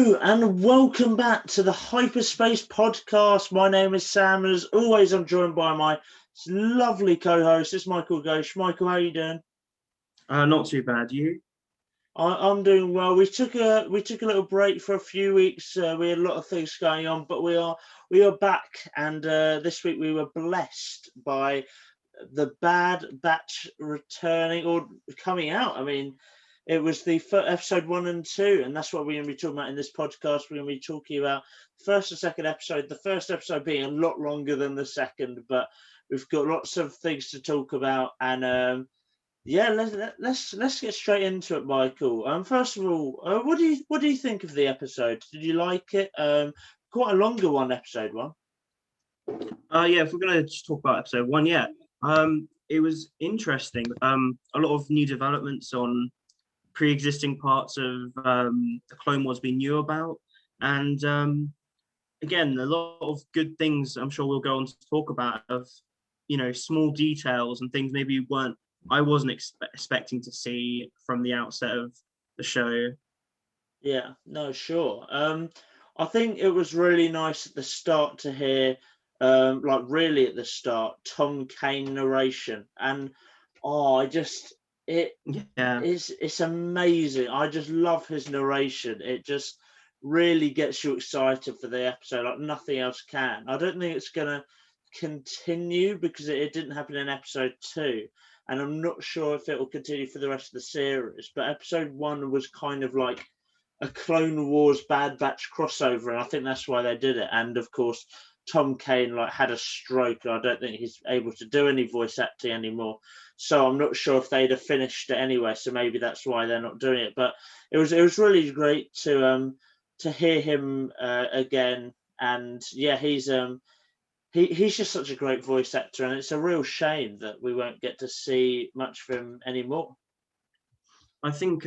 Hello and welcome back to the Hyperspace Podcast. My name is Sam, and as always, I'm joined by my lovely co-host. It's Michael Ghosh. Michael, how are you doing? Not too bad. You? I'm doing well. We took a little break for a few weeks. We had a lot of things going on, but we are back. And this week we were blessed by the Bad Batch returning or coming out. I mean, it was the episode 1 and 2, and that's what we're going to be talking about in this podcast. We're going to be talking about first and second episode. The first episode being a lot longer than the second, but we've got lots of things to talk about. And yeah, let's get straight into it, Michael. First of all, what do you think of the episode? Did you like it? Quite a longer one, episode 1. Yeah. If we're gonna just talk about episode 1, yeah. It was interesting. A lot of new developments on pre-existing parts of the Clone Wars we knew about, and again, a lot of good things. I'm sure we'll go on to talk about of small details and things maybe I wasn't expecting to see from the outset of the show. Yeah, no, sure. I think it was really nice at the start to hear, like really at the start, Tom Kane narration, and Yeah, it's amazing. I just love his narration. It just really gets you excited for the episode, like nothing else can. I don't think it's gonna continue because it didn't happen in episode 2, and I'm not sure if it will continue for the rest of the series. But episode 1 was kind of like a Clone Wars Bad Batch crossover, and I think that's why they did it. And of course, Tom Kane had a stroke, and I don't think he's able to do any voice acting anymore. So I'm not sure if they'd have finished it anyway. So maybe that's why they're not doing it. But it was really great to hear him again. And yeah, he's just such a great voice actor, and it's a real shame that we won't get to see much of him anymore. I think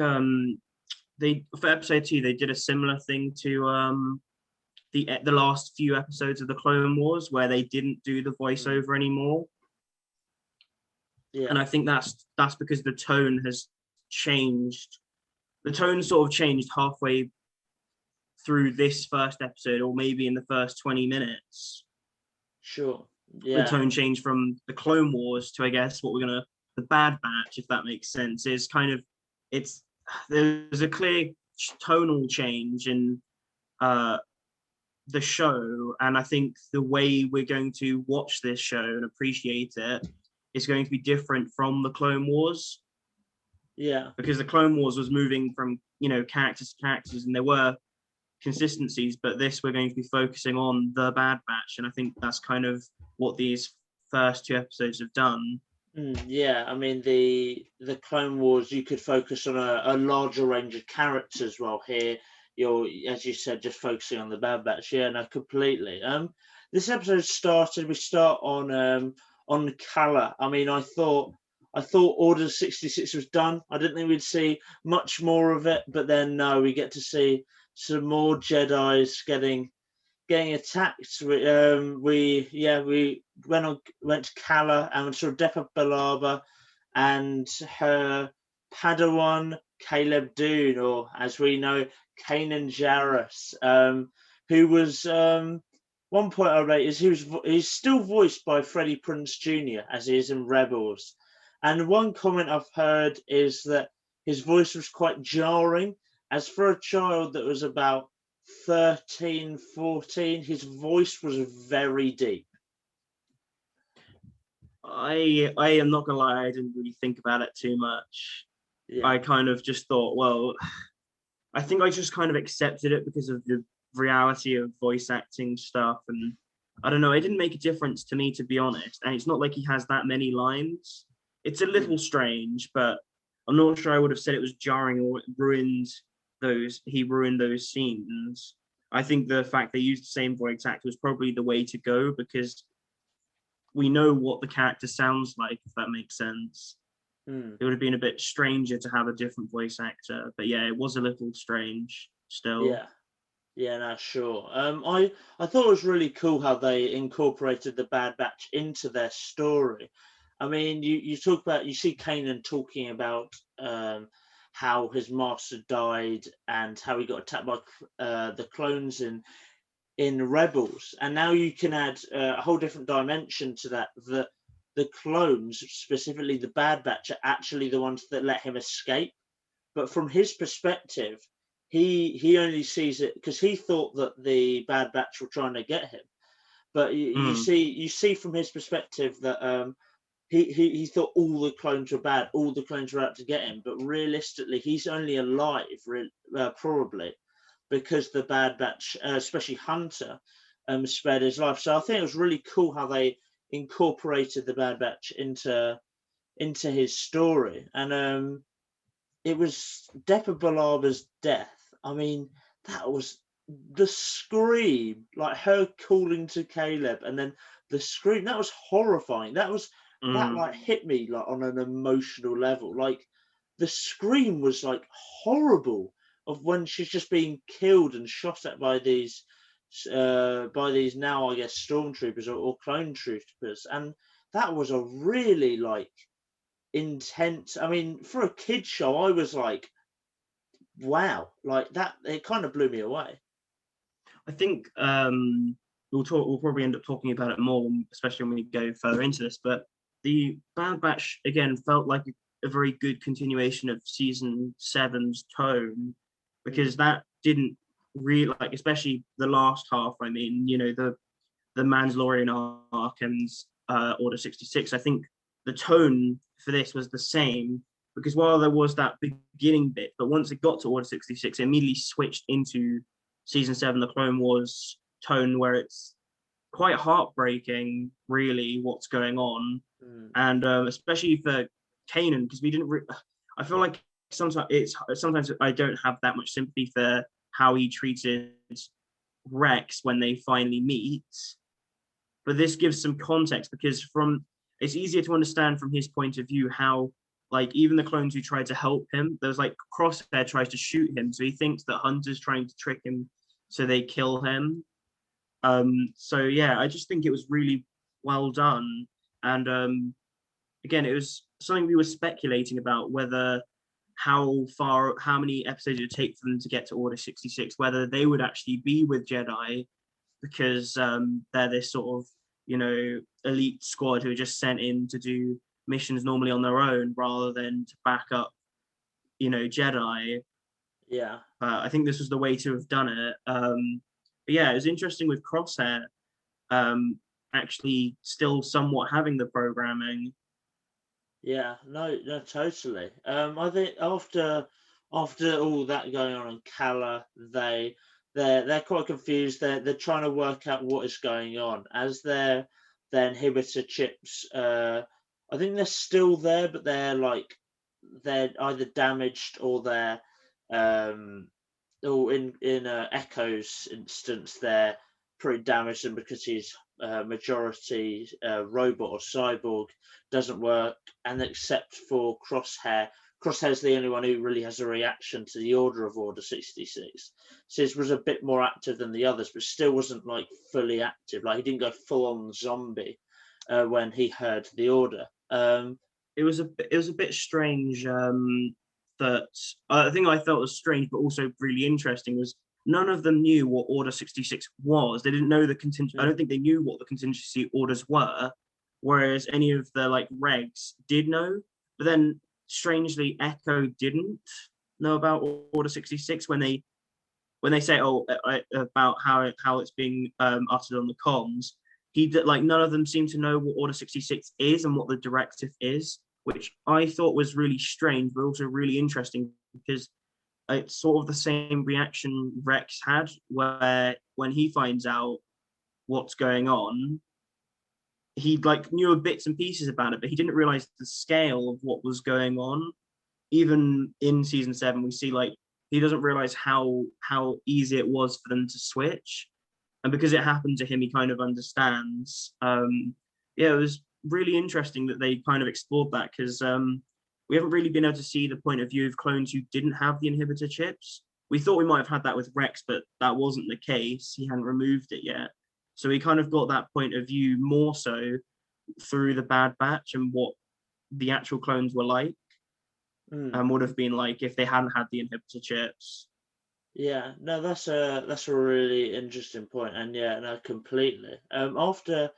they for episode 2 they did a similar thing to the last few episodes of the Clone Wars where they didn't do the voiceover anymore. Yeah. And I think that's because the tone has changed. The tone sort of changed halfway through this first episode, or maybe in the first 20 minutes. Sure. The Yeah. tone changed from the Clone Wars to, I guess, the Bad Batch, if that makes sense. Is kind of there's a clear tonal change in the show, and I think the way we're going to watch this show and appreciate it is going to be different from the Clone Wars. Yeah, because the Clone Wars was moving from characters to characters, and there were consistencies, but this we're going to be focusing on the Bad Batch, and I think that's kind of what these first 2 episodes have done. Yeah, I mean the Clone Wars, you could focus on a larger range of characters, while here you're, as you said, just focusing on the Bad Batch. Yeah, no, completely. This episode started. We start on Kala. I mean, I thought Order 66 was done. I didn't think we'd see much more of it, but then no, we get to see some more Jedi's getting attacked. We went to Kala and saw Depa Balaba and her Padawan Caleb Dune, or as we know, Kanan Jarrus, who was one point I rate is he's still voiced by Freddie Prinze Jr. as he is in Rebels, and one comment I've heard is that his voice was quite jarring, as for a child that was about 13, 14, his voice was very deep. I am not gonna lie, I didn't really think about it too much. Yeah. I kind of just thought, well, I think I just kind of accepted it because of the reality of voice acting stuff, and I don't know, it didn't make a difference to me, to be honest. And it's not like he has that many lines. It's a little strange, but I'm not sure I would have said it was jarring or ruined those scenes. I think the fact they used the same voice actor was probably the way to go, because we know what the character sounds like, if that makes sense. It would have been a bit stranger to have a different voice actor, but yeah, it was a little strange still. Yeah, no, sure. I thought it was really cool how they incorporated the Bad Batch into their story. I mean, you see Kanan talking about how his master died and how he got attacked by the clones in Rebels, and now you can add a whole different dimension to that. The clones, specifically the Bad Batch, are actually the ones that let him escape. But from his perspective, he only sees it because he thought that the Bad Batch were trying to get him. But you see from his perspective that he thought all the clones were bad, all the clones were out to get him. But realistically, he's only alive, probably, because the Bad Batch, especially Hunter, spared his life. So I think it was really cool how they incorporated the Bad Batch into his story. And it was Depa Billara's death. I mean, that was the scream, like her calling to Caleb, and then the scream. That was horrifying. That like hit me like on an emotional level. Like the scream was like horrible of when she's just being killed and shot at by these now I guess stormtroopers or clone troopers, and that was a really like intense. I mean, for a kid show, I was like, wow, like that. It kind of blew me away. I think we'll probably end up talking about it more, especially when we go further into this. But the Bad Batch again felt like a very good continuation of season 7's tone, because that didn't really, like, especially the last half. I mean, you know, the Mandalorian arc and Order 66. I think the tone for this was the same, because while there was that beginning bit, but once it got to Order 66, it immediately switched into season 7, the Clone Wars tone, where it's quite heartbreaking, really, what's going on. And especially for Kanan, because we didn't. I feel like sometimes I don't have that much sympathy for how he treated Rex when they finally meet, but this gives some context, because it's easier to understand from his point of view how, like, even the clones who tried to help him, there's like Crosshair tries to shoot him, so he thinks that Hunter's trying to trick him, so they kill him. So yeah, I just think it was really well done. And again, it was something we were speculating about, whether how many episodes it would take for them to get to Order 66, whether they would actually be with Jedi, because they're this sort of, you know, elite squad who are just sent in to do missions normally on their own rather than to back up, you know, Jedi. Yeah. I think this was the way to have done it. But yeah, it was interesting with Crosshair actually still somewhat having the programming. Yeah, no, totally. I think after all that going on in Kala, they're quite confused. They're trying to work out what is going on as their inhibitor chips. I think they're still there, but they're either damaged or they're or in Echo's instance they're pretty damaged, and because he's majority robot or cyborg doesn't work, and except for Crosshair's the only one who really has a reaction to the order of Order 66. Sis was a bit more active than the others, but still wasn't like fully active. Like he didn't go full on zombie when he heard the order. It was a bit strange. That I think I felt was strange, but also really interesting, was none of them knew what Order 66 was. They didn't know the contingent. I don't think they knew what the contingency orders were, whereas any of the like regs did know. But then strangely, Echo didn't know about Order 66 when they say about how it's being uttered on the comms. Like none of them seem to know what Order 66 is and what the directive is, which I thought was really strange, but also really interesting, because it's sort of the same reaction Rex had, where when he finds out what's going on, he like knew bits and pieces about it, but he didn't realize the scale of what was going on. Even in season 7, we see like he doesn't realize how easy it was for them to switch, and because it happened to him, he kind of understands. Yeah, it was really interesting that they kind of explored that, because we haven't really been able to see the point of view of clones who didn't have the inhibitor chips. We thought we might have had that with Rex, but that wasn't the case. He hadn't removed it yet. So we kind of got that point of view more so through the Bad Batch and what the actual clones were like. would have been like if they hadn't had the inhibitor chips. Yeah, no, that's a really interesting point, and yeah, no, completely. After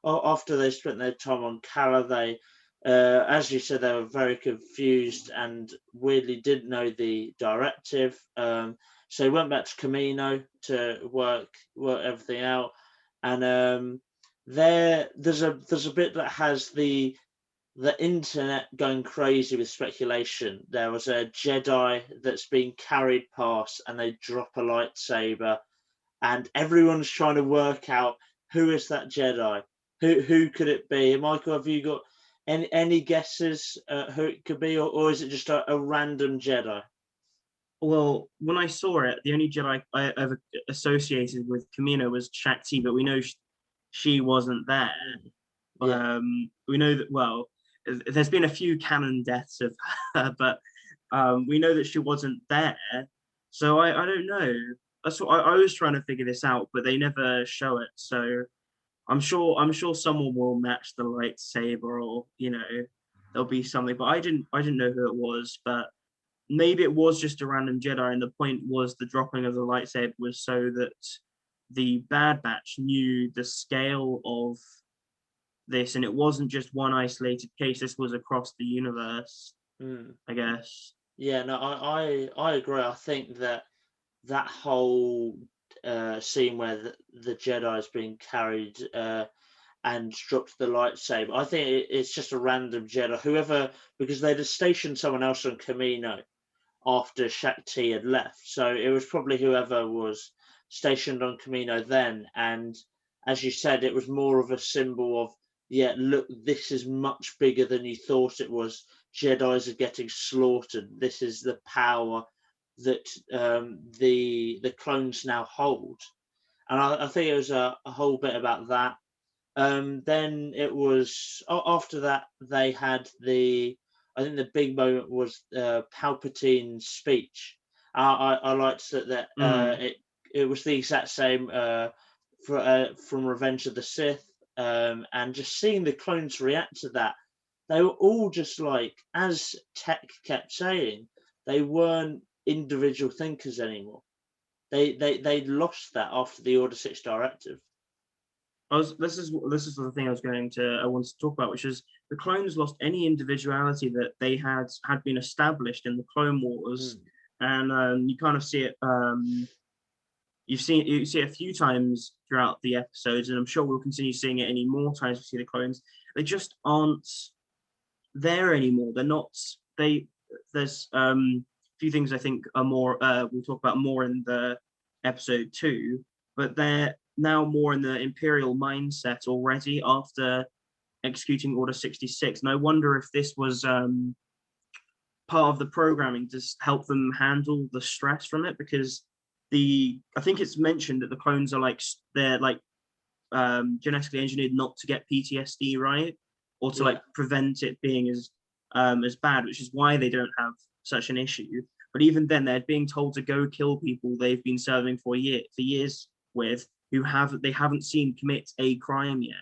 they spent their time on Kala, they, as you said, they were very confused and weirdly didn't know the directive. So they went back to Camino to work everything out, and there's a bit that has the internet going crazy with speculation. There was a Jedi that's being carried past, and they drop a lightsaber, and everyone's trying to work out who is that Jedi. Who could it be? Michael, have you got any guesses who it could be, or is it just a random Jedi? Well, when I saw it, the only Jedi I ever associated with Camino was Shakti, but we know she wasn't there. Yeah. We know that, well, there's been a few canon deaths of her, but we know that she wasn't there. So I don't know. That's what I was trying to figure this out, but they never show it. So I'm sure someone will match the lightsaber, or there'll be something. But I didn't know who it was, but maybe it was just a random Jedi, and the point was the dropping of the lightsaber was so that the Bad Batch knew the scale of this, and it wasn't just one isolated case. This was across the universe, Mm. I guess. Yeah, no, I agree. I think that whole scene where the Jedi is being carried and dropped the lightsaber, I think it's just a random Jedi, whoever, because they'd have stationed someone else on Camino after Shakti had left. So it was probably whoever was stationed on Camino then. And as you said, it was more of a symbol of, yeah, look, this is much bigger than you thought it was. Jedis are getting slaughtered. This is the power that the clones now hold. And I think it was a whole bit about that. Then it was after that they had I think the big moment was Palpatine's speech. I liked that Mm. it was the exact same from Revenge of the Sith, and just seeing the clones react to that, they were all just like, as Tech kept saying, they weren't individual thinkers anymore. They lost that after the Order 6 directive. This is the thing I wanted to talk about, which is the clones lost any individuality that they had been established in the Clone Wars, Mm, and you kind of see it. You see it a few times throughout the episodes, and I'm sure we'll continue seeing it any more times we see the clones. They just aren't there anymore. They're not. There's a few things I think are more. We'll talk about more in the episode 2, but they're now more in the Imperial mindset already after executing Order 66, and I wonder if this was part of the programming to help them handle the stress from it, because I think it's mentioned that the clones are they're genetically engineered not to get PTSD, right, or to yeah. prevent it being as bad, which is why they don't have such an issue. But even then, they're being told to go kill people they've been serving for years with, who they haven't seen commit a crime yet.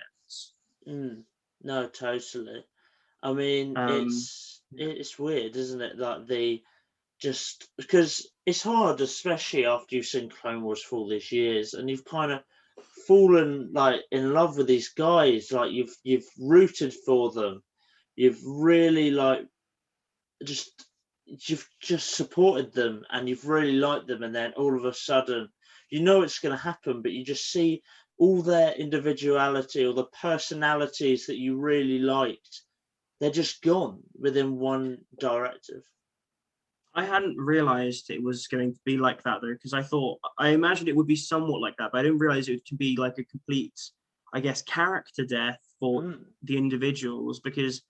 Mm, no, totally. I mean, Um, it's weird, isn't it? Like just because it's hard, especially after you've seen Clone Wars for all these years, and you've kind of fallen like in love with these guys. Like you've rooted for them. You've really just you've just supported them, and you've really liked them, and then all of a sudden, you know it's going to happen, but you just see all their individuality or the personalities that you really liked, they're just gone within one directive. I hadn't realized it was going to be like that though, because I imagined it would be somewhat like that, but I didn't realize it could be like a complete, I guess, character death for Mm, the individuals. Because,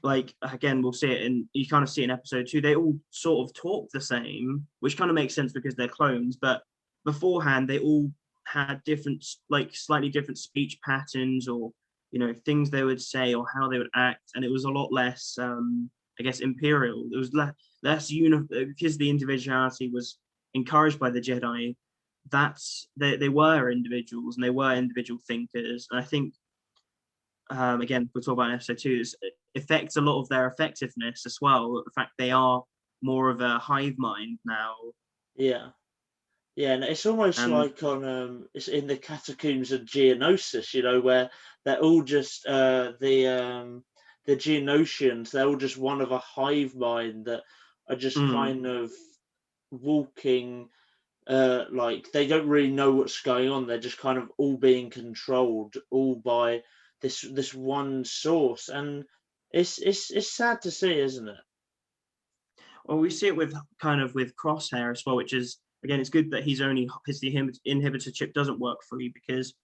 like, again, we'll see it you kind of see in episode 2, they all sort of talk the same, which kind of makes sense because they're clones, but beforehand they all had different, like, slightly different speech patterns, or things they would say or how they would act, and it was a lot less I guess imperial. It was less because the individuality was encouraged by the Jedi. They were individuals, and they were individual thinkers, and I think again, we'll talk about in episode 2, it affects a lot of their effectiveness as well. The fact they are more of a hive mind now. Yeah. Yeah, and it's almost And like on it's in the catacombs of Geonosis, where they're all just the Geonosians, they're all just one of a hive mind that are just kind of walking, like they don't really know what's going on. They're just kind of all being controlled all by this one source, and it's sad to see, isn't it? well, we see it with Crosshair as well, which is, again, it's good that the inhibitor chip doesn't work fully, because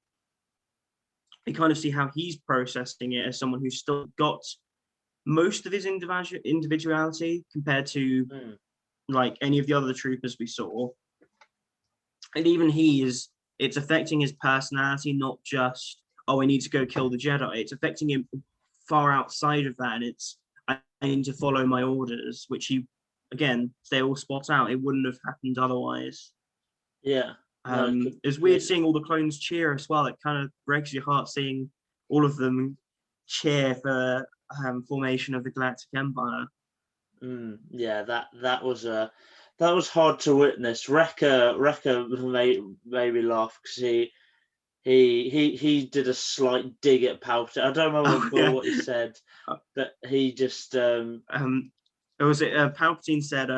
we kind of see how he's processing it as someone who's still got most of his individuality compared to like any of the other troopers we saw. And even it's affecting his personality, not just, oh, I need to go kill the Jedi. It's affecting him far outside of that. And it's, I need to follow my orders, which again, they all spot out. It wouldn't have happened otherwise. Yeah. No, It's weird seeing all the clones cheer as well. It kind of breaks your heart seeing all of them cheer for formation of the Galactic Empire. Yeah, that was hard to witness. Wrecker made me laugh because he did a slight dig at Palpatine. I don't remember what he said, but he just Palpatine said,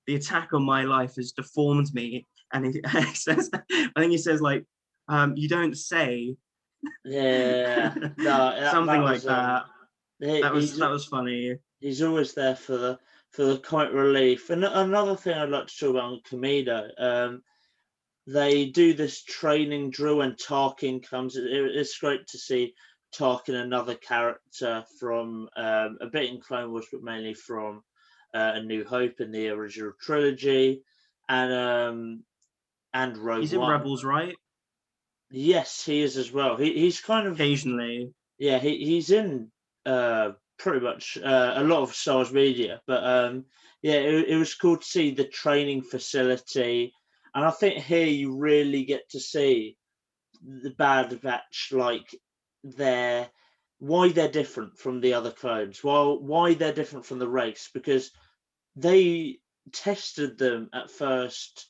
the attack on my life has deformed me, and he says, I think he says, like, you don't say. Yeah, no, something that like was, that. That was funny. He's always there for the comic relief. And another thing I'd like to talk about on Camino, they do this training drill when Tarkin comes. It's great to see Tarkin, another character from a bit in Clone Wars, but mainly from A New Hope in the original trilogy, and Rogue He's in One. Rebels, right? Yes, he is as well. He's kind of occasionally. Yeah, he's in pretty much a lot of Star Wars media, but yeah, it was cool to see the training facility, and I think here you really get to see the Bad Batch, like why they're different from the other clones, why they're different from the race, because they tested them at first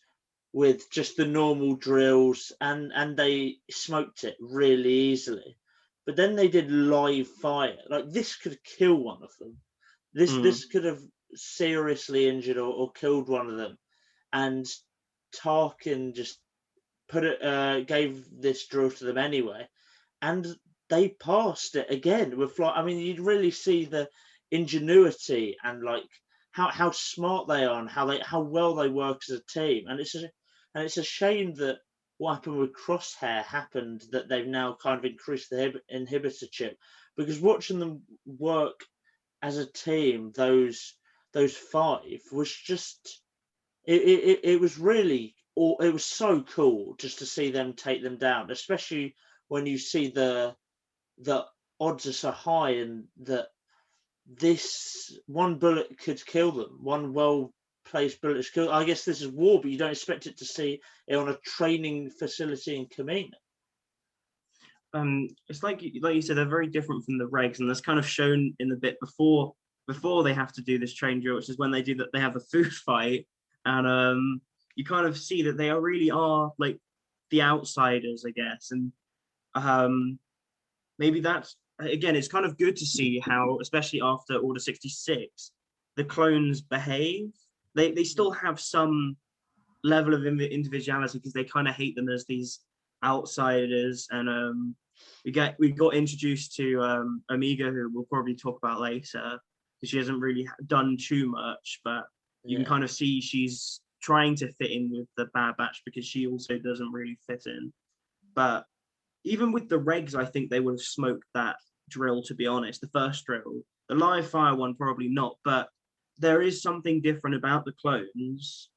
with just the normal drills, and they smoked it really easily. But then they did live fire. Like, this could kill one of them. This could have seriously injured or killed one of them. And Tarkin just gave this drill to them anyway, and they passed it again with flight. I mean, you'd really see the ingenuity and like how smart they are and how well they work as a team. And it's a shame that what happened with Crosshair happened, that they've now kind of increased the inhibitor chip, because watching them work as a team, those five, was just it was really, it was so cool just to see them take them down, especially when you see the odds are so high, and that this one bullet could kill them. One well placed bullet is kill. I guess this is war, but you don't expect it to see it on a training facility in Kamina. It's like you said, they're very different from the regs, and that's kind of shown in the bit before they have to do this train drill, which is when they do that. They have a food fight, and you kind of see that they really are like the outsiders, I guess, and maybe that's, again, it's kind of good to see how, especially after Order 66, the clones behave. They still have some level of individuality, because they kind of hate them as these outsiders, and we got introduced to Omega, who we'll probably talk about later, because she hasn't really done too much, but you can kind of see she's trying to fit in with the Bad Batch, because she also doesn't really fit in. But even with the regs, I think they would have smoked that drill, to be honest. The first drill, the live fire one, probably not, but there is something different about the clones,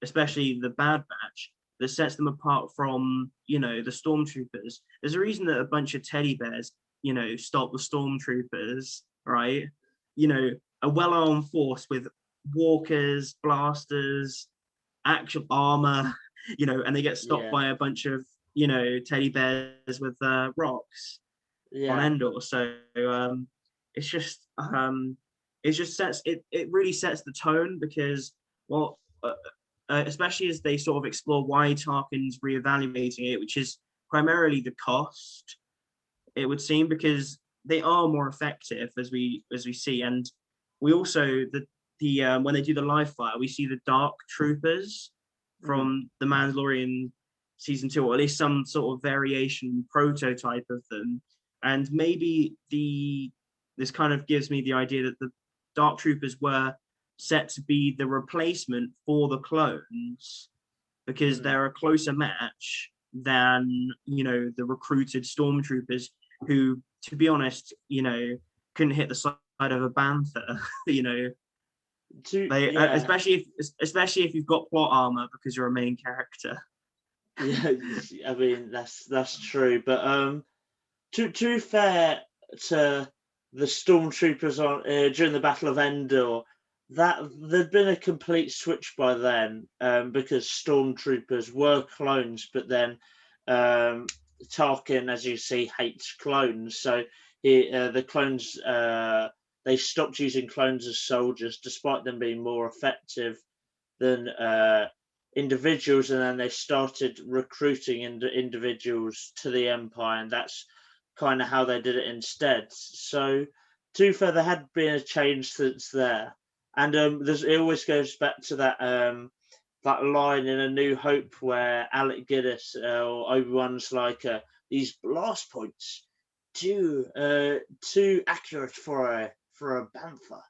especially the Bad Batch, that sets them apart from, the stormtroopers. There's a reason that a bunch of teddy bears, stop the stormtroopers, right? A well-armed force with walkers, blasters, actual armor, and they get stopped by a bunch of, teddy bears with rocks. on Yeah. Endor. So it's just it really sets the tone because well. Especially as they sort of explore why Tarkin's reevaluating it, which is primarily the cost, it would seem, because they are more effective as we see, and we also the when they do the live fire, we see the Dark Troopers Mm. from the Mandalorian season 2, or at least some sort of variation prototype of them, and maybe this kind of gives me the idea that the Dark Troopers were set to be the replacement for the clones because Mm. they're a closer match than the recruited stormtroopers who, to be honest, couldn't hit the side of a bantha. They Yeah. especially if you've got plot armor because you're a main character. Yeah, I mean that's true, but to be fair to the stormtroopers on during the Battle of Endor, that there'd been a complete switch by then, because stormtroopers were clones, but then um, Tarkin, as you see, hates clones, so the clones they stopped using clones as soldiers, despite them being more effective than individuals, and then they started recruiting individuals to the Empire, and that's kind of how they did it instead. So, to be fair, there had been a change since there, and it always goes back to that line in A New Hope where Alec Guinness or Obi-Wan's like, these blast points too accurate for a bantha.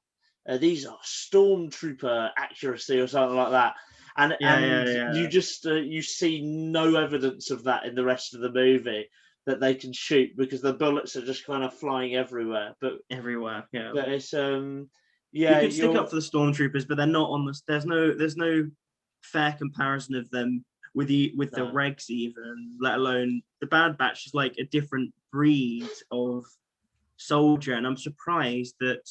These are stormtrooper accuracy or something like that, Yeah, and yeah, you yeah. just you see no evidence of that in the rest of the movie that they can shoot because the bullets are just kind of flying everywhere. Everywhere. Yeah. But it's You yeah, could stick you're up for the stormtroopers, but they're not on the. There's no fair comparison of them with the no. regs even, let alone the Bad Batch is like a different breed of soldier, and I'm surprised that.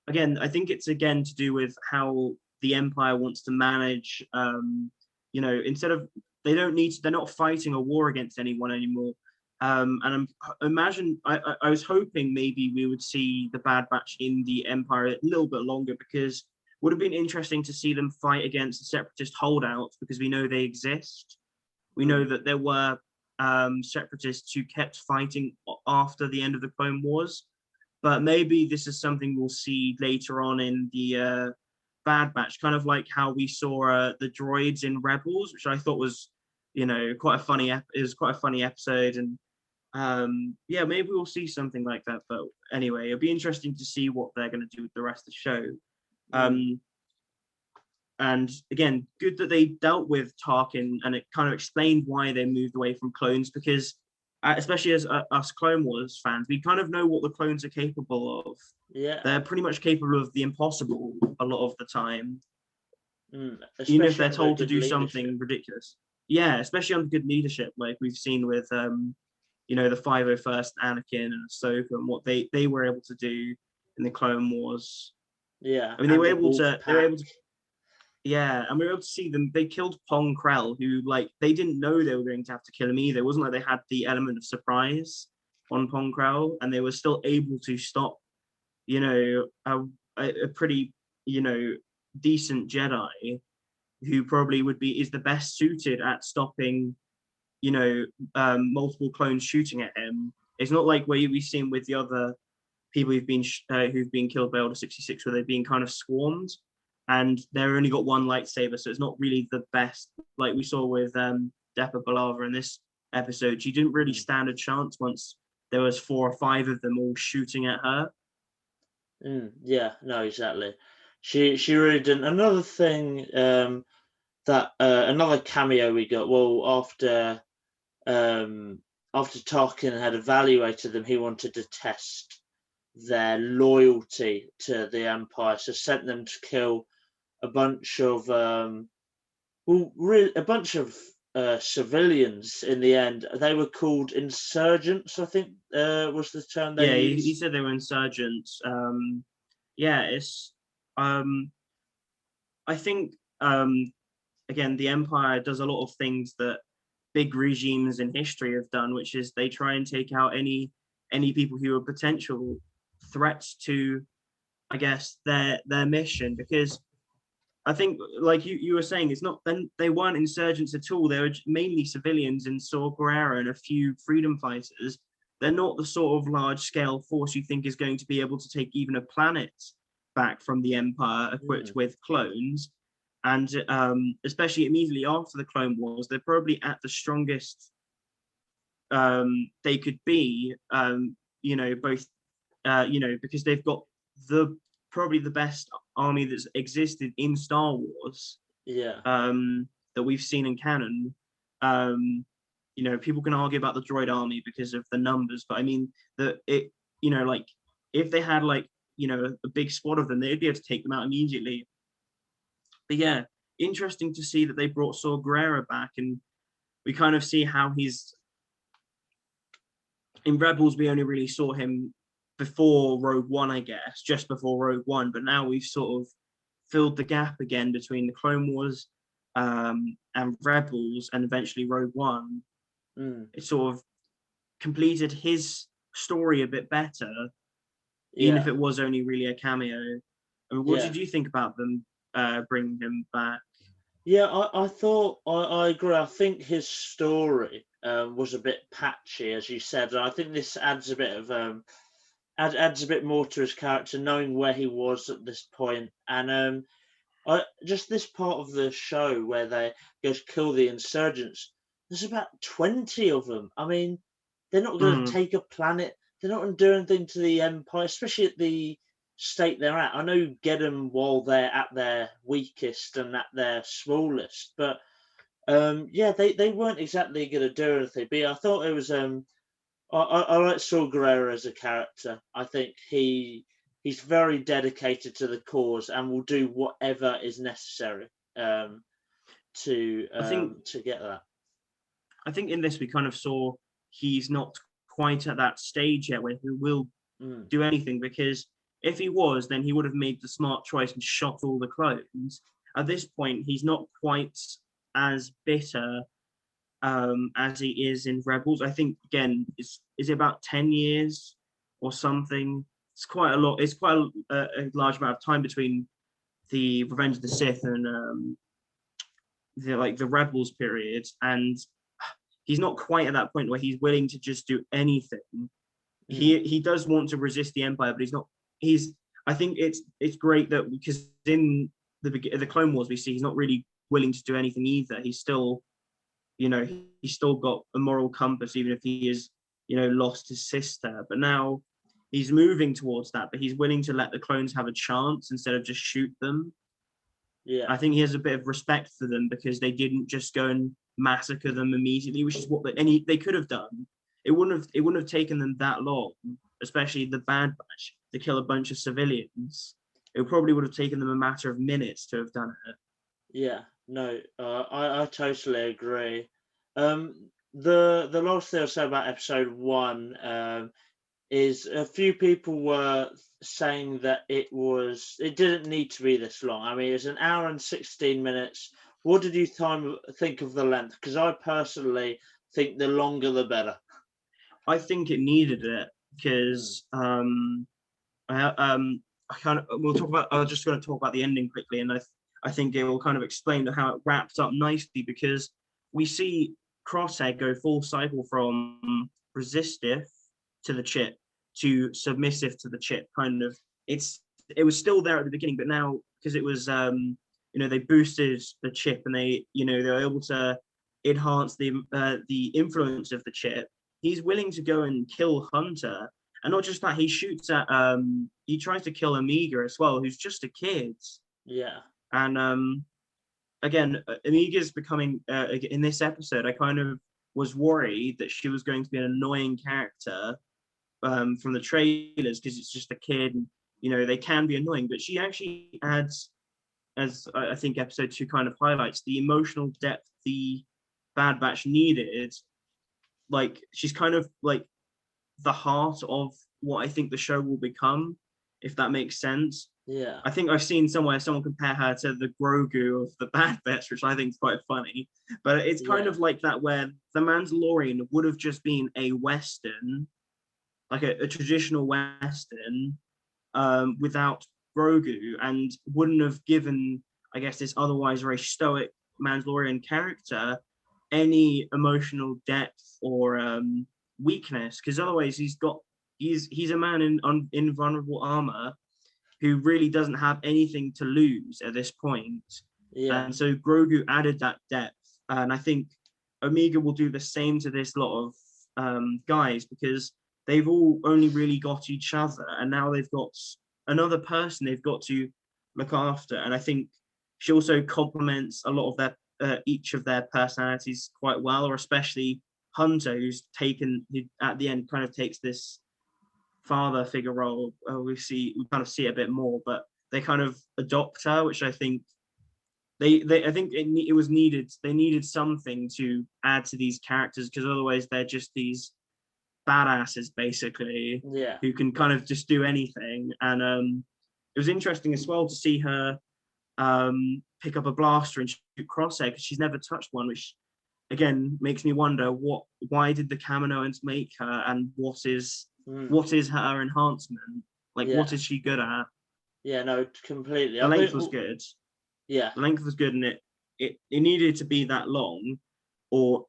Again, I think it's again to do with how the Empire wants to manage. Instead of they're not fighting a war against anyone anymore. I was hoping maybe we would see the Bad Batch in the Empire a little bit longer because it would have been interesting to see them fight against the separatist holdouts because we know they exist. We know Mm. that there were separatists who kept fighting after the end of the Clone Wars, but maybe this is something we'll see later on in the Bad Batch, kind of like how we saw the droids in Rebels, which I thought was, quite a funny. It was quite a funny episode, and yeah, maybe we'll see something like that. But anyway, it'll be interesting to see what they're going to do with the rest of the show. Mm. Um, and again, good that they dealt with Tarkin and it kind of explained why they moved away from clones because, especially as us Clone Wars fans, we kind of know what the clones are capable of. Yeah. They're pretty much capable of the impossible a lot of the time, even if Especially they're under told to good do leadership. something ridiculous. Yeah, especially under good leadership, like we've seen with the 501st Anakin and Ahsoka and what they were able to do in the Clone Wars. Yeah, I mean, and the wolf they were pack. able to yeah, and we were able to see them. They killed Pong Krell, who like they didn't know they were going to have to kill him either. It wasn't like they had the element of surprise on Pong Krell, and they were still able to stop, you know, a pretty, decent Jedi who probably is the best suited at stopping, multiple clones shooting at him. It's not like where we've seen with the other people who've been killed by Order 66, where they've been kind of swarmed, and they've only got one lightsaber, so it's not really the best. Like we saw with Depa Balava in this episode, she didn't really Mm. stand a chance once there was 4 or 5 of them all shooting at her. Yeah, no, exactly. She really didn't. Another thing, that another cameo we got. Well, um, after Tarkin had evaluated them, he wanted to test their loyalty to the Empire, so sent them to kill a bunch of a bunch of civilians. In the end, they were called insurgents, I think, was the term they Yeah, he used. said they were insurgents. Yeah, it's um, I think again the Empire does a lot of things that big regimes in history have done, which is they try and take out any any people who are potential threats to, I guess, their mission. Because I think, like you were saying, it's not then they weren't insurgents at all. They were mainly civilians in Saw Gerrera and a few freedom fighters. They're not the sort of large scale force you think is going to be able to take even a planet back from the Empire equipped with clones. And especially immediately after the Clone Wars, they're probably at the strongest they could be. Both because they've got probably the best army that's existed in Star Wars. Yeah. That we've seen in canon. People can argue about the droid army because of the numbers, but I mean if they had a big squad of them, they'd be able to take them out immediately. But yeah, interesting to see that they brought Saw Gerrera back, and we kind of see how he's in Rebels. We only really saw him before Rogue One, I guess, just before Rogue One. But now we've sort of filled the gap again between the Clone Wars and Rebels, and eventually Rogue One. It sort of completed his story a bit better, even if it was only really a cameo. I mean, what did you think about them bringing him back? Yeah, I thought I agree. I think his story was a bit patchy, as you said. I think this adds a bit of adds a bit more to his character, knowing where he was at this point. And just this part of the show where they go to kill the insurgents. There's about 20 of them. I mean, they're not going to take a planet. They're not going to do anything to the Empire, especially at the state they're at. I know you get them while they're at their weakest and at their smallest, but they weren't exactly going to do anything. But yeah, I thought it was I like Saw Gerrera as a character. I think he's very dedicated to the cause and will do whatever is necessary to get that. I think in this we kind of saw he's not quite at that stage yet where he will do anything, because if he was, then he would have made the smart choice and shot all the clones. At this point, he's not quite as bitter as he is in Rebels. I think, again, is it about 10 years or something? It's quite a lot. It's quite a large amount of time between the Revenge of the Sith and the Rebels period, and he's not quite at that point where he's willing to just do anything. He does want to resist the Empire, but he's not. I think it's great that, because in the Clone Wars we see he's not really willing to do anything either. He's still, he's still got a moral compass, even if he is, lost his sister. But now he's moving towards that, but he's willing to let the clones have a chance instead of just shoot them. Yeah, I think he has a bit of respect for them because they didn't just go and massacre them immediately, which is what they could have done. It wouldn't have taken them that long, especially the Bad Batch, to kill a bunch of civilians. It probably would have taken them a matter of minutes to have done it. Yeah, no, I totally agree. The last thing I'll say about episode 1 is a few people were saying that it didn't need to be this long. I mean, it's an hour and 16 minutes. What did you think of the length? Because I personally think the longer the better. I think it needed it because I'm just going to talk about the ending quickly, and I think it will kind of explain how it wraps up nicely, because we see Crosshair go full cycle from resistive to the chip to submissive to the chip. Kind of, it was still there at the beginning, but now, because it was they boosted the chip, and they were able to enhance the influence of the chip. He's willing to go and kill Hunter, and not just that, he shoots at he tries to kill Omega as well, who's just a kid. Yeah. And again, Omega's becoming in this episode, I kind of was worried that she was going to be an annoying character from the trailers, because it's just a kid, and they can be annoying, but she actually adds, as I think episode 2 kind of highlights, the emotional depth the Bad Batch needed. Like, she's kind of like the heart of what I think the show will become, if that makes sense. Yeah. I think I've seen somewhere someone compare her to the Grogu of the Bad Batch, which I think is quite funny. But it's kind of like that, where The Mandalorian would have just been a Western, like a traditional Western without Grogu, and wouldn't have given, I guess, this otherwise very stoic Mandalorian character any emotional depth or weakness, because otherwise he's a man in vulnerable armor who really doesn't have anything to lose at this point. Yeah. And so Grogu added that depth. And I think Omega will do the same to this lot of guys, because they've all only really got each other. And now they've got another person they've got to look after. And I think she also complements a lot of their each of their personalities quite well, or especially Hunter, who at the end kind of takes this father figure role. We kind of see it a bit more, but they kind of adopt her, which I think I think it was needed. They needed something to add to these characters, because otherwise they're just these badasses basically, Yeah. who can kind of just do anything. And it was interesting as well to see her pick up a blaster and shoot Crosshair, because she's never touched one, which again makes me wonder why did the Kaminoans make her, and what is her enhancement? Like, what is she good at? Yeah, no, completely. The length was good. Yeah. The length was good, and it needed to be that long, or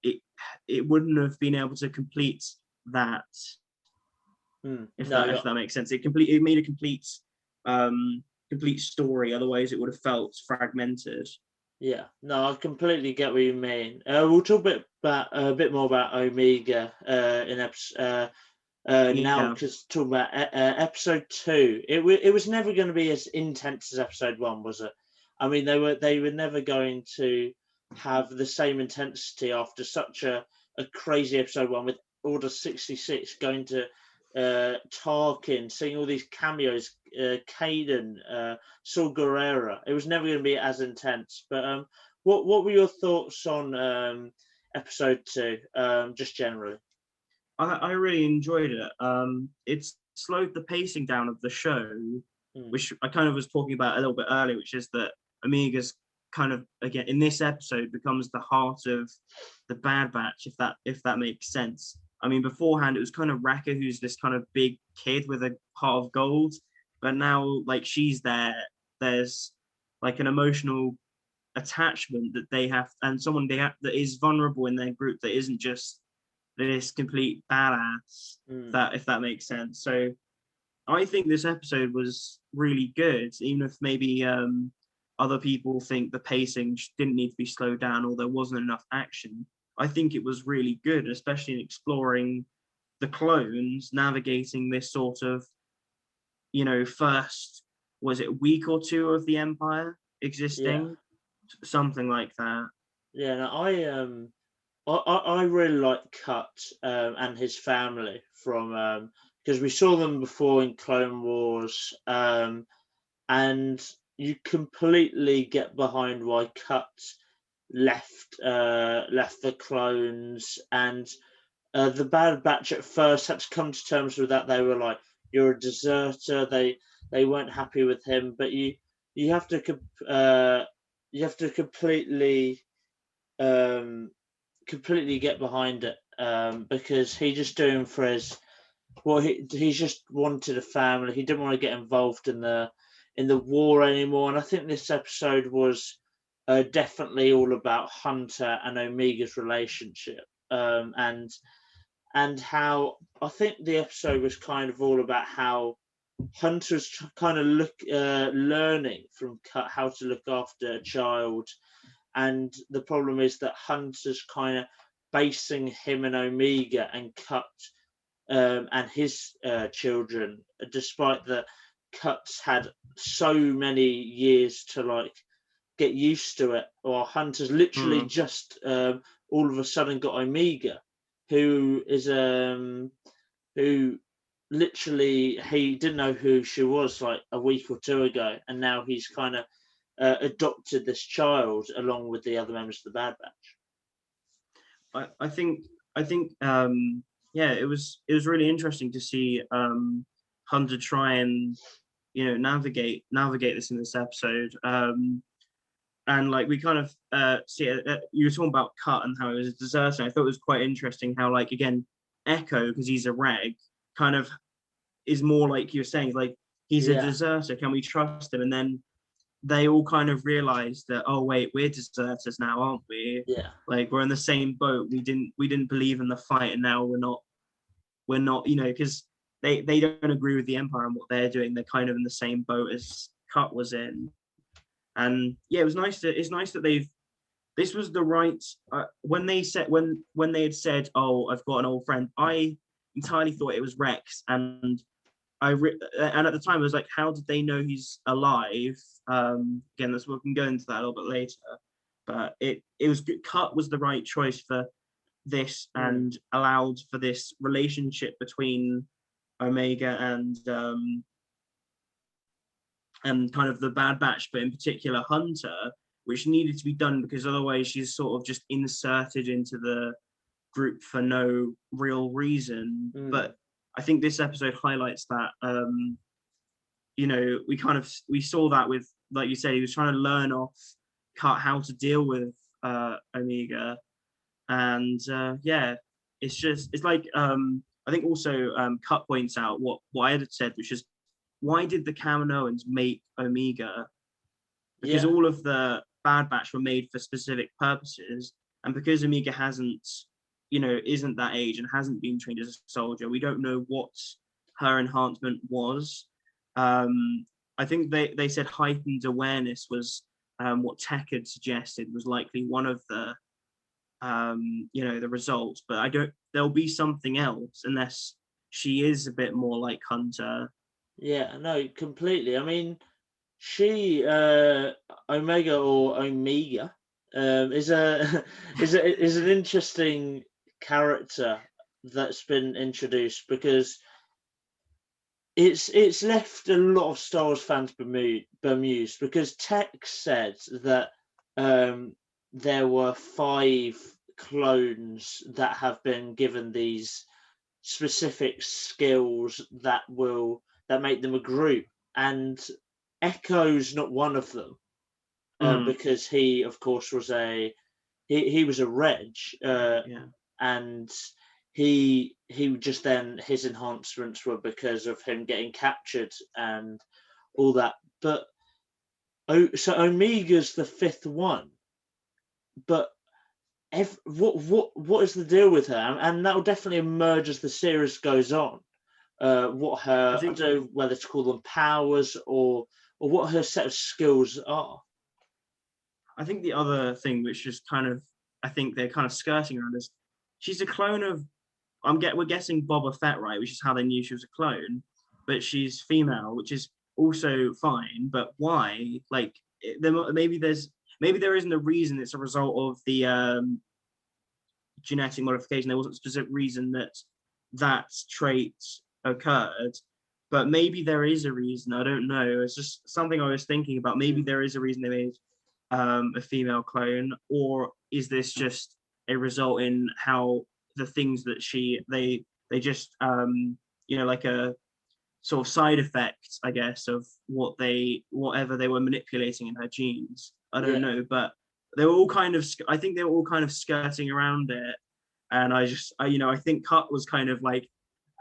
it wouldn't have been able to complete that. If that makes sense. It made a complete story. Otherwise, it would have felt fragmented. Yeah, no, I completely get what you mean. We'll talk a bit more about Omega in episode now, because talking about episode 2, it was never going to be as intense as episode 1, was it? I mean, they were never going to have the same intensity after such a crazy episode 1, with Order 66 going to Tarkin, seeing all these cameos, Kaden, Saul Guerrero. It was never going to be as intense. But what were your thoughts on episode 2, just generally? I really enjoyed it. It slowed the pacing down of the show, which I kind of was talking about a little bit earlier, which is that Omega's kind of, again, in this episode, becomes the heart of the Bad Batch, if that makes sense. I mean, beforehand, it was kind of Wrecker, who's this kind of big kid with a heart of gold, but now, like, she's there. There's like an emotional attachment that they have, and someone that is vulnerable in their group, that isn't just this complete badass, that, if that makes sense. So I think this episode was really good, even if maybe other people think the pacing didn't need to be slowed down, or there wasn't enough action. I think it was really good, especially in exploring the clones, navigating this sort of, first, was it week or two of the Empire existing? Something like that. Yeah, no, I really like Cut and his family, from because we saw them before in Clone Wars, and you completely get behind why Cut left the clones, and the Bad Batch at first had to come to terms with that. They were like, "You're a deserter." They weren't happy with him, but you have to completely get behind it, because he just doing for his, he just wanted a family. He didn't want to get involved in the war anymore. And I think this episode was definitely all about Hunter and Omega's relationship, and how I think the episode was kind of all about how Hunter's kind of learning from Cut how to look after a child. And the problem is that Hunter's kind of basing him and Omega and Cut and his children, despite that Cut's had so many years to like get used to it, or Hunter's literally just all of a sudden got Omega, who is who literally he didn't know who she was like a week or two ago, and now he's kind of adopted this child along with the other members of the Bad Batch. I think yeah, it was really interesting to see Hunter try and navigate this in this episode, and like we kind of see it, you were talking about Cut and how it was a deserter. I thought it was quite interesting how, like, again, Echo, because he's a reg, kind of is more like you were saying, like he's a Yeah, deserter. Can we trust him? And then they all kind of realized that, oh wait, we're deserters now, aren't we? yeah, Like we're in the same boat. We didn't believe in the fight, and now we're not, because they don't agree with the Empire and what they're doing. They're kind of in the same boat as Cut was in. And yeah, it's nice that this was the right when they said when they had said, oh, I've got an old friend, I entirely thought it was Rex. And and at the time I was like, how did they know he's alive? Again, we can go into that a little bit later, but it was good. Cut was the right choice for this, mm, and allowed for this relationship between Omega and kind of the Bad Batch, but in particular Hunter, which needed to be done because otherwise she's sort of just inserted into the group for no real reason. mm, But I think this episode highlights that. We saw that with, like you said, he was trying to learn off Cut how to deal with Omega, and yeah, it's like I think also Cut points out what I had said, which is, why did the Kaminoans make Omega? Because yeah, all of the Bad Batch were made for specific purposes, and because Omega isn't that age and hasn't been trained as a soldier, we don't know what her enhancement was. I think they said heightened awareness was what Tech had suggested was likely one of the results, but I don't. There'll be something else unless she is a bit more like Hunter. yeah. No, completely. I mean, she Omega or Omega is a is an interesting character that's been introduced because it's left a lot of Star Wars fans bemused because Tech said that there were 5 clones that have been given these specific skills that make them a group, and Echo's not one of them, Mm, because he, of course, he was a reg, yeah. and he just then his enhancements were because of him getting captured and all that. But so Omega's the 5th one, but what is the deal with her? And that will definitely emerge as the series goes on. What I her, I think don't know whether to call them powers or what her set of skills are. I think the other thing, which is kind of, I think they're kind of skirting around, is she's a clone of. We're guessing Boba Fett, right? Which is how they knew she was a clone, but she's female, which is also fine. But why? Like, maybe there isn't a reason. It's a result of the genetic modification. There wasn't a specific reason that trait occurred, but maybe there is a reason. I don't know. It's just something I was thinking about. Maybe Mm. there is a reason they made a female clone, or is this just a result in how the things that they just like a sort of side effect, I guess, of whatever they were manipulating in her genes. I don't Yeah, know, but they were all kind of I think they were all kind of skirting around it. And I think Cut was kind of like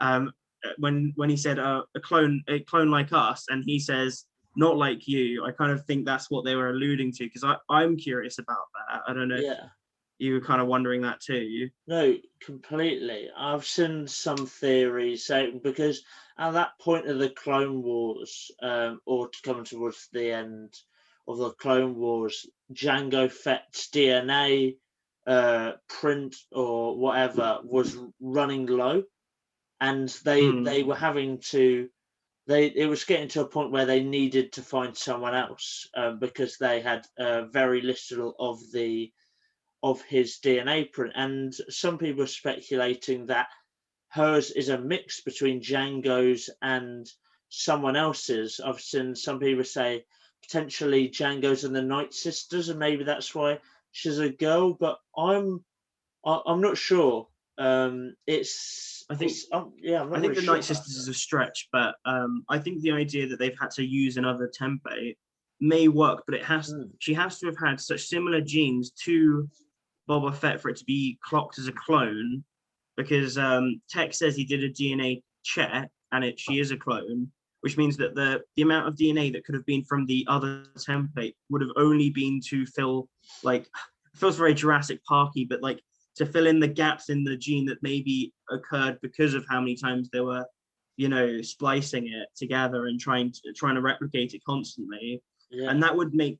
um when he said a clone like us, and he says not like you. I kind of think that's what they were alluding to, because I'm curious about that. I don't know if yeah. you were kind of wondering that too. No, completely. I've seen some theories saying because at that point of the Clone Wars, or to come towards the end of the Clone Wars, Jango Fett's DNA print or whatever was running low, and Mm, they were having to it was getting to a point where they needed to find someone else, because they had very little of his DNA print, and some people are speculating that hers is a mix between Django's and someone else's. I've seen some people say potentially Django's and the Night Sisters, and maybe that's why she's a girl. But I'm not sure. I think Yeah, I'm I not think really the sure Night about Sisters is a stretch, but I think the idea that they've had to use another template may work, but that. Mm, she has to have had such similar genes to Boba Fett for it to be clocked as a clone, because Tech says he did a DNA check, and she is a clone, which means that the amount of DNA that could have been from the other template would have only been to fill, like, it feels very Jurassic Parky, but like to fill in the gaps in the gene that maybe occurred because of how many times they were, splicing it together and trying to replicate it constantly. Yeah. And that would make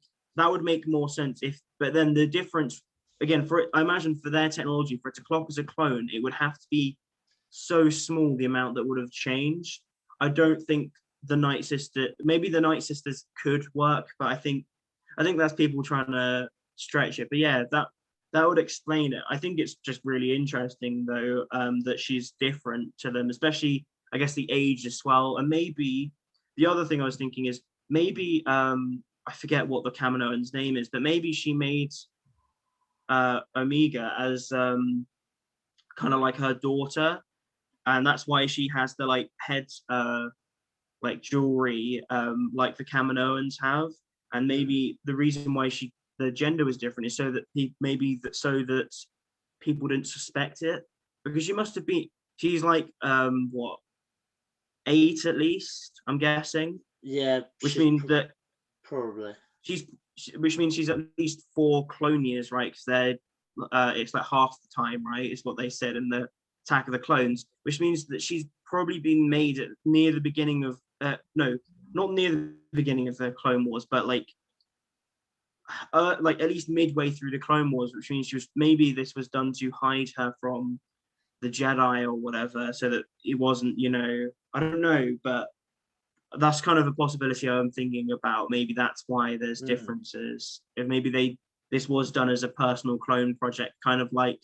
more sense if, but then the difference again, I imagine for their technology, for it to clock as a clone, it would have to be so small, the amount that would have changed. I don't think maybe the Night Sisters could work, but I think that's people trying to stretch it. But yeah, that would explain it. I think it's just really interesting though, that she's different to them, especially I guess the age as well. And maybe the other thing I was thinking is maybe I forget what the Kaminoan's name is, but maybe she made Omega as kind of like her daughter, and that's why she has the like head like jewelry like the Kaminoans have. And maybe the reason why the gender was different is so that so that people didn't suspect it, because she's like what, 8 at least, I'm guessing. Yeah, which means that probably which means she's at least 4 clone years, right? Because they're it's like half the time, right? Is what they said in the Attack of the Clones, which means that she's probably been made near the beginning of no, not near the beginning of the Clone Wars, but like at least midway through the Clone Wars, which means maybe this was done to hide her from the Jedi or whatever, so that it wasn't, I don't know, but that's kind of a possibility I'm thinking about. Maybe that's why there's differences. If maybe this was done as a personal clone project, kind of like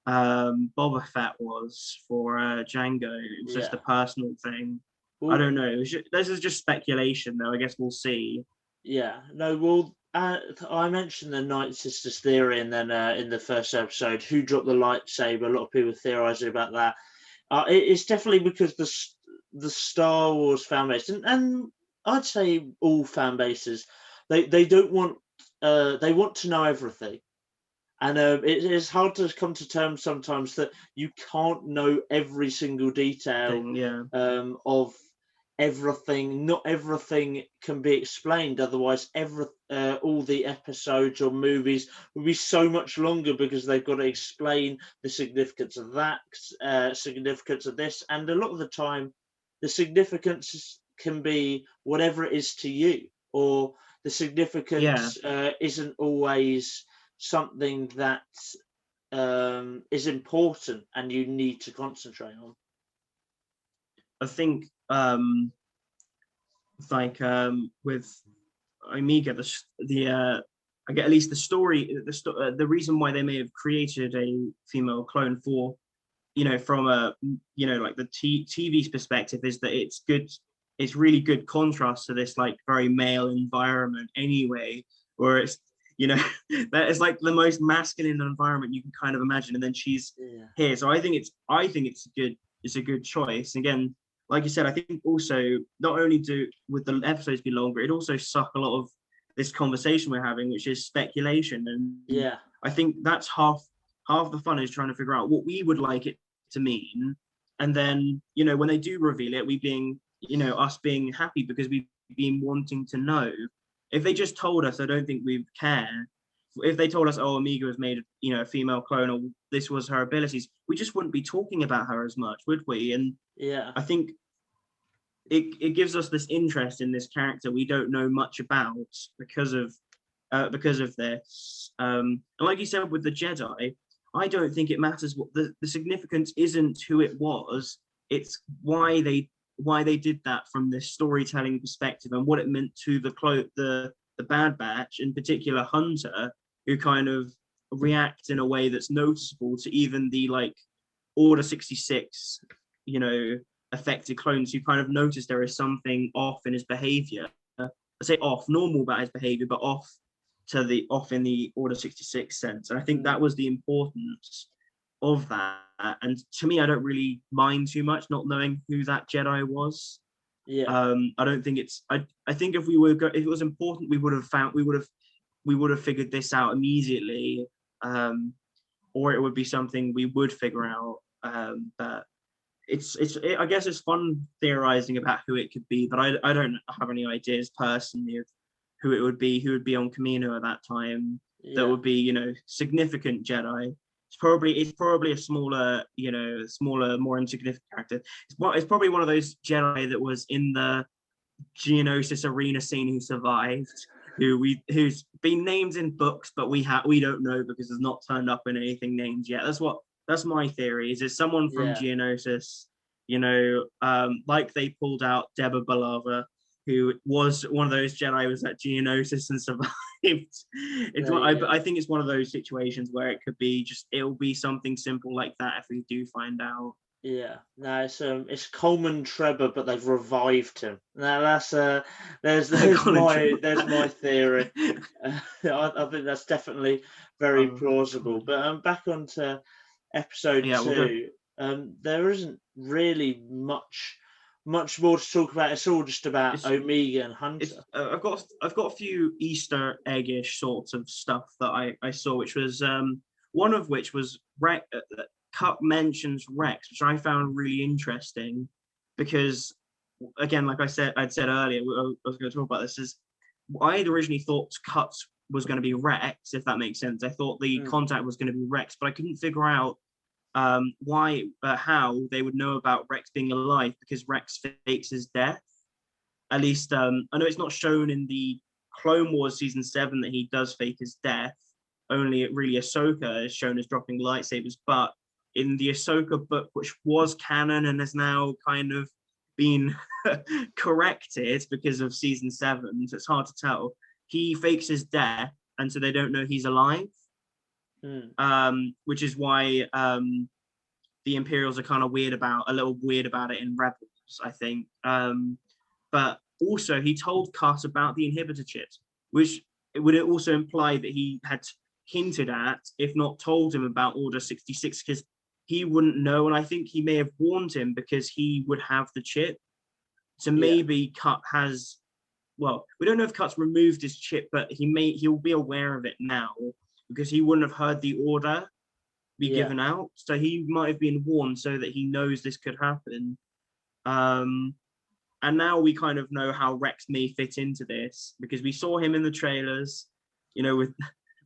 Boba Fett was for Django. It was just a personal thing. Well, I don't know. This is just speculation, though. I guess we'll see. Yeah. No. Well, I mentioned the Night Sisters theory, and then in the first episode, who dropped the lightsaber? A lot of people theorizing about that. It's definitely because the Star Wars fan base, and I'd say all fan bases, they don't want they want to know everything. And it is hard to come to terms sometimes that you can't know every single detail of everything. Not everything can be explained. Otherwise, all the episodes or movies will be so much longer, because they've got to explain the significance of that, significance of this. And a lot of the time, the significance can be whatever it is to you, or the significance isn't always something that is important and you need to concentrate on. I think with Omega, I get at least the story, the reason why they may have created a female clone for, from a, like the TV's perspective, is that it's really good contrast to this like very male environment anyway, where it's, that is like the most masculine environment you can kind of imagine, and then she's here. So I think it's a good choice. Again, like you said, I think also not only with the episodes be longer, it also suck a lot of this conversation we're having, which is speculation. And I think that's half the fun, is trying to figure out what we would like it to mean, and then when they do reveal it, we being us being happy because we've been wanting to know. If they just told us, I don't think we'd care. If they told us, oh, Omega was made a female clone, or this was her abilities, we just wouldn't be talking about her as much, would we? And I think it gives us this interest in this character we don't know much about because of this. And like you said with the Jedi, I don't think it matters what the significance isn't who it was. It's why they did that from this storytelling perspective, and what it meant to the Bad Batch, in particular Hunter, who kind of reacts in a way that's noticeable to even the like Order 66, affected clones, who kind of notice there is something off in his behavior. I say off, normal about his behavior, but off in the Order 66 sense. And I think that was the importance of that. And to me, I don't really mind too much not knowing who that Jedi was. I don't think it's. I think if it was important, we would have figured this out immediately, or it would be something we would figure out. But I guess it's fun theorizing about who it could be, but I don't have any ideas personally of who it would be, who would be on Camino at that time. That would be, significant Jedi. It's probably a smaller, more insignificant character. It's probably one of those Jedi that was in the Geonosis arena scene who survived, who's been named in books, but we don't know because it's not turned up in anything named yet. That's my theory. Is someone from Geonosis, like they pulled out Deborah Belava, who was one of those Jedi was at Geonosis and survived. I think it's one of those situations where it'll be something simple like that if we do find out. Yeah, no, it's Coleman Trebor, but they've revived him. Now there's my theory. I think that's definitely very plausible. But back onto episode 2. There isn't really much more to talk about. It's all just about Omega and Hunter. I've got a few Easter eggish sorts of stuff that I saw, which was one of which was Cup mentions Rex, which I found really interesting because, again, like I'd said earlier, I was going to talk about this. I had originally thought Cut was going to be Rex, if that makes sense. I thought the contact was going to be Rex, but I couldn't figure out how they would know about Rex being alive because Rex fakes his death. At least, I know it's not shown in the Clone Wars season 7 that he does fake his death. Only really Ahsoka is shown as dropping lightsabers, but in the Ahsoka book, which was canon and has now kind of been corrected because of season 7, so it's hard to tell. He fakes his death, and so they don't know he's alive. Which is why the Imperials are kind of a little weird about it in Rebels, I think. But also, he told Cuss about the inhibitor chips, which would also imply that he had hinted at, if not told him about Order 66, because he wouldn't know, and I think he may have warned him because he would have the chip. So maybe Cut has, well, we don't know if Cut's removed his chip, but he'll be aware of it now because he wouldn't have heard the order be given out. So he might have been warned so that he knows this could happen. And now we kind of know how Rex may fit into this because we saw him in the trailers,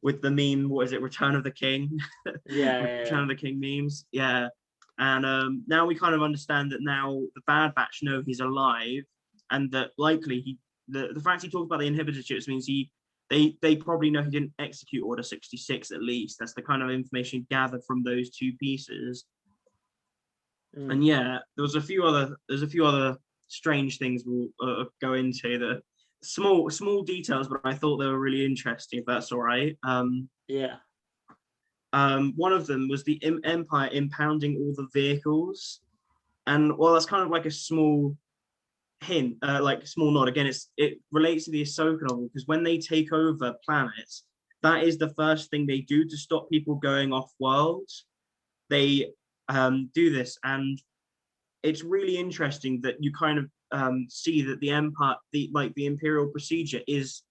with the meme, what is it, Return of the King? Return of the King memes. Yeah. And now we kind of understand that now the Bad Batch know he's alive, and that likely the fact he talked about the inhibitor chips means they probably know he didn't execute Order 66 at least. That's the kind of information gathered from those two pieces. And there's a few other strange things we'll go into that. Small details, but I thought they were really interesting, if that's all right. One of them was the Empire impounding all the vehicles. And that's kind of like a small hint, like a small nod. Again, it relates to the Ahsoka novel, because when they take over planets, that is the first thing they do to stop people going off world. They do this, and it's really interesting that you kind of see that the Empire, the Imperial procedure is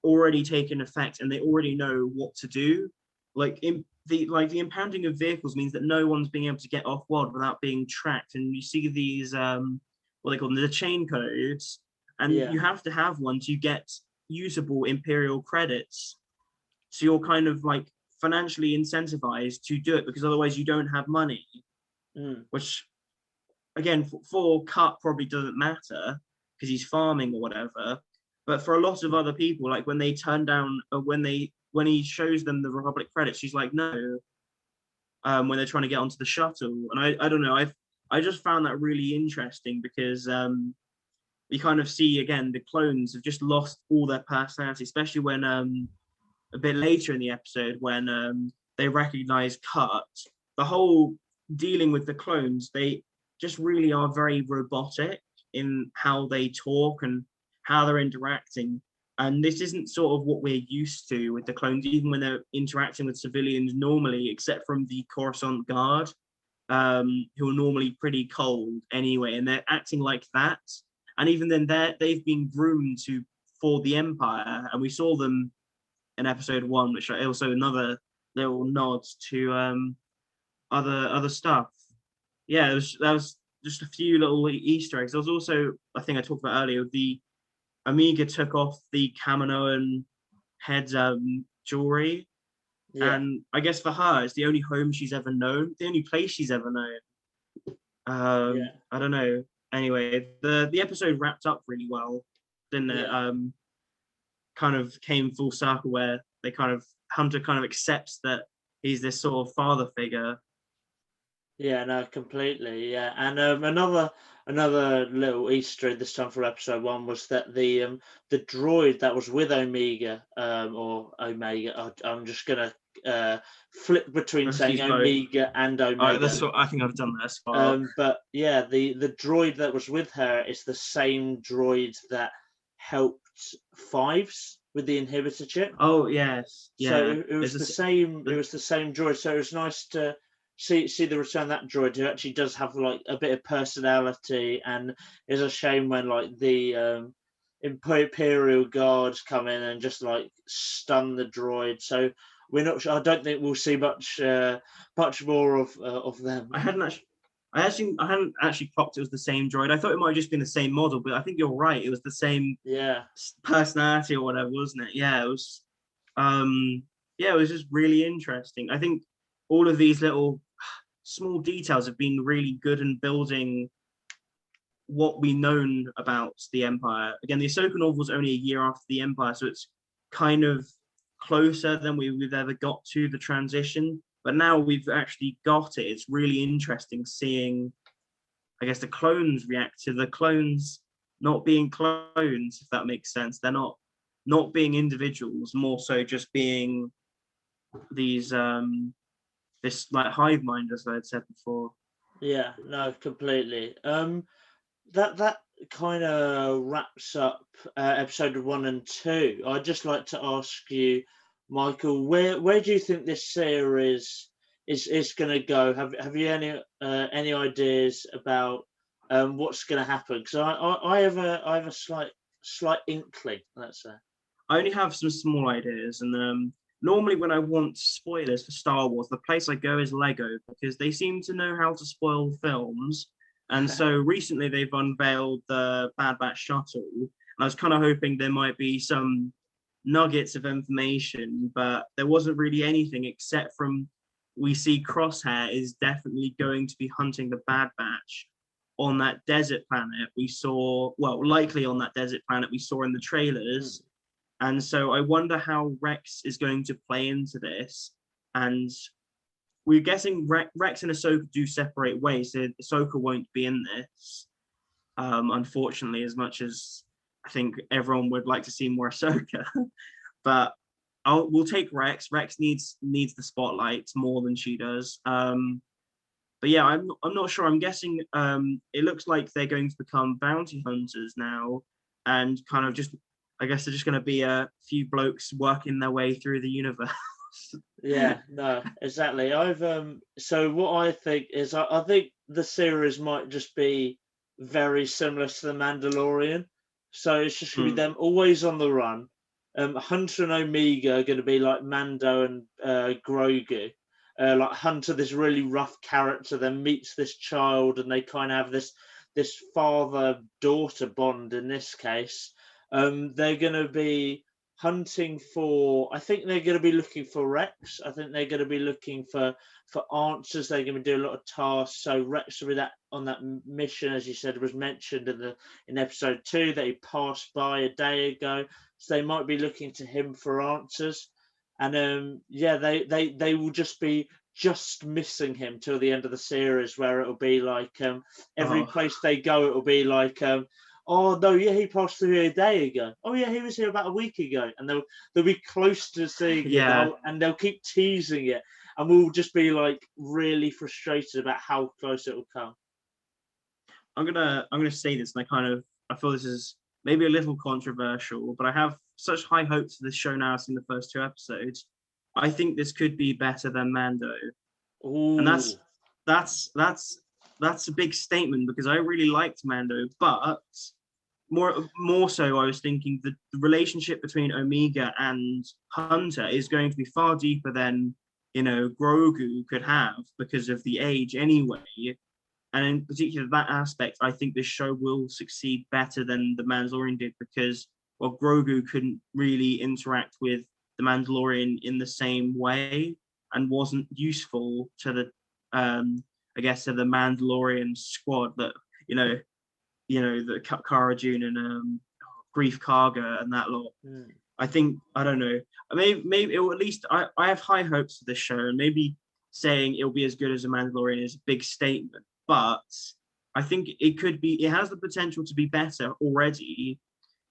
already taking effect, and they already know what to do. The impounding of vehicles means that no one's being able to get off world without being tracked. And you see these what they call them, the chain codes, and you have to have one to get usable Imperial credits. So you're kind of like financially incentivized to do it, because otherwise you don't have money, which again, for Cut probably doesn't matter because he's farming or whatever. But for a lot of other people, like when they turn down, when he shows them the Republic credits, she's like, no. When they're trying to get onto the shuttle, and I don't know, I just found that really interesting because we kind of see again the clones have just lost all their personality, especially when a bit later in the episode when they recognize Cut. The whole dealing with the clones, they just really are very robotic in how they talk and how they're interacting. And this isn't sort of what we're used to with the clones, even when they're interacting with civilians normally, except from the Coruscant Guard, who are normally pretty cold anyway, and they're acting like that. And even then, they've been groomed for the Empire, and we saw them in episode 1, which are also another little nods to other stuff. yeah, that was just a few little Easter eggs. There was also, I think I talked about earlier, the Omega took off the Kaminoan head jewelry. Yeah, And I guess for her, it's the only home she's ever known, the only place she's ever known. yeah, I don't know. Anyway, the episode wrapped up really well, didn't it? yeah. Kind of came full circle where they kind of Hunter kind of accepts that he's this sort of father figure. Yeah, no, completely. Yeah, and another little Easter egg this time for episode one was that the droid that was with Omega or Omega. I'm just gonna flip between Let's saying use both. Omega and All right, Omega. that's what I think I've done that as well. But yeah, the droid that was with her is the same droid that helped Fives with the inhibitor chip. Oh yes, So yeah. it was the same. It was the same droid. So it was nice to see the return of that droid who actually does have like a bit of personality, and it's a shame when like the Imperial guards come in and just like stun the droid. So we're not sure. I don't think we'll see much more of them. I hadn't actually clocked it was the same droid. I thought it might have just been the same model, but I think you're right. It was the same Yeah, personality or whatever, wasn't it? Yeah, it was. Yeah, it was just really interesting. I think all of these little small details have been really good in building what we known about the Empire. Again, the Ahsoka novel was only a year after the Empire, so it's kind of closer than we've ever got to the transition. But now we've actually got it. It's really interesting seeing, I guess, the clones react to the clones not being clones, if that makes sense. They're not being individuals, more so just being these this like hive mind, as I had said before. yeah, no, completely. That kind of wraps up episode 1 and 2. I'd just like to ask you, Michael, where do you think this series is going to go? Have you any ideas about what's going to happen? Because I have a slight inkling, let's say. I only have some small ideas, and normally when I want spoilers for Star Wars, the place I go is Lego because they seem to know how to spoil films. And so recently they've unveiled the Bad Batch shuttle, and I was kind of hoping there might be some nuggets of information, but there wasn't really anything except from we see Crosshair is definitely going to be hunting the Bad Batch on that desert planet we saw, well, likely on that desert planet we saw in the trailers. And so I wonder how Rex is going to play into this. And we're guessing Rex and Ahsoka do separate ways. So Ahsoka won't be in this, unfortunately, as much as I think everyone would like to see more Ahsoka. But we'll take Rex. Rex needs the spotlight more than she does. But yeah, I'm not sure. I'm guessing it looks like they're going to become bounty hunters now, and kind of just, I guess they're just going to be a few blokes working their way through the universe. Yeah, no, exactly. So what I think is I think the series might just be very similar to the Mandalorian. So it's just gonna be them always on the run. Hunter and Omega are gonna be like Mando and Grogu. Like Hunter, this really rough character, then meets this child, and they kind of have this father-daughter bond in this case. They're gonna be hunting for. I think they're going to be looking for Rex. I think they're going to be looking for answers. They're going to do a lot of tasks. So Rex will be on that mission, as you said, was mentioned in episode 2 that he passed by a day ago. So they might be looking to him for answers. And yeah, they will just be missing him till the end of the series, where it'll be like every place they go, it'll be like oh no, yeah, he passed through here a day ago. Oh yeah, he was here about a week ago, and they'll be close to seeing it, and they'll keep teasing it, and we'll just be like really frustrated about how close it will come. I'm gonna say this, and I feel this is maybe a little controversial, but I have such high hopes for this show now. I've seen the first 2 episodes. I think this could be better than Mando, and Ooh. that's a big statement because I really liked Mando, but more so I was thinking the relationship between Omega and Hunter is going to be far deeper than Grogu could have because of the age anyway. and in particular that aspect, I think this show will succeed better than the Mandalorian did, because well, Grogu couldn't really interact with the Mandalorian in the same way, and wasn't useful to the I guess to the Mandalorian squad that you know the Cara Dune and Grief Karga and that lot. Mm. I think I don't know. Maybe it will, at least I have high hopes for this show, and maybe saying it'll be as good as a Mandalorian is a big statement. But I think it could be. It has the potential to be better already,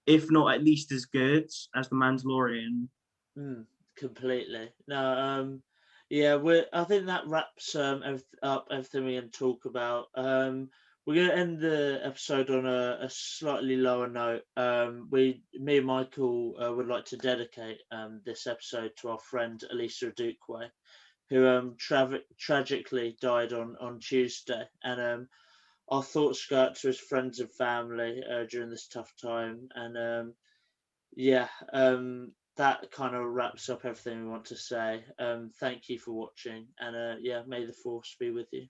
if not at least as good as the Mandalorian. Completely. No, yeah, I think that wraps up everything we're going to talk about. We're going to end the episode on a slightly lower note. Me and Michael would like to dedicate this episode to our friend Elisa Dukwe, who tragically died on Tuesday, and our thoughts go out to his friends and family during this tough time, and yeah, that kind of wraps up everything we want to say. Thank you for watching, and yeah, may the force be with you.